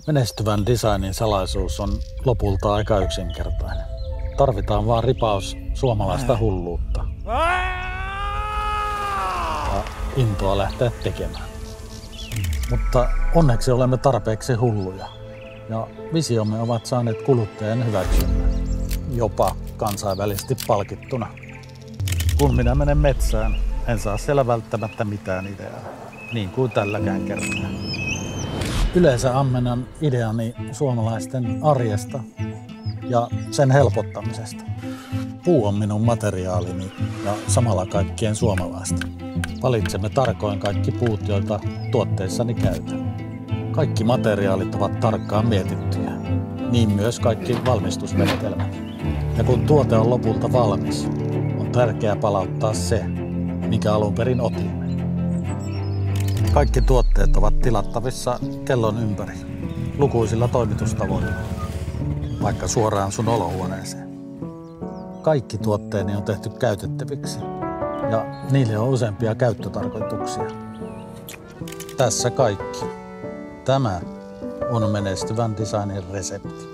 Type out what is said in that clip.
Menestyvän designin salaisuus on lopulta aika yksinkertainen. Tarvitaan vaan ripaus suomalaista hulluutta ja intoa lähteä tekemään. Mutta onneksi olemme tarpeeksi hulluja ja visiomme ovat saaneet kuluttajan hyväksynnän, jopa kansainvälisesti palkittuna. Kun minä menen metsään, en saa siellä välttämättä mitään ideaa, niin kuin tälläkään kertaa. Yleensä ammennan ideani suomalaisten arjesta ja sen helpottamisesta. Puu on minun materiaalini ja samalla kaikkien suomalaisten. Valitsemme tarkoin kaikki puut, joita tuotteissani käytän. Kaikki materiaalit ovat tarkkaan mietittyjä, niin myös kaikki valmistusmenetelmät. Ja kun tuote on lopulta valmis, on tärkeää palauttaa se, mikä alun perin otimme. Kaikki tuotteet ovat tilattavissa kellon ympäri, lukuisilla toimitustavoilla, vaikka suoraan sun olohuoneeseen. Kaikki tuotteeni on tehty käytettäviksi ja niille on useampia käyttötarkoituksia. Tässä kaikki. Tämä on menestyvän designin resepti.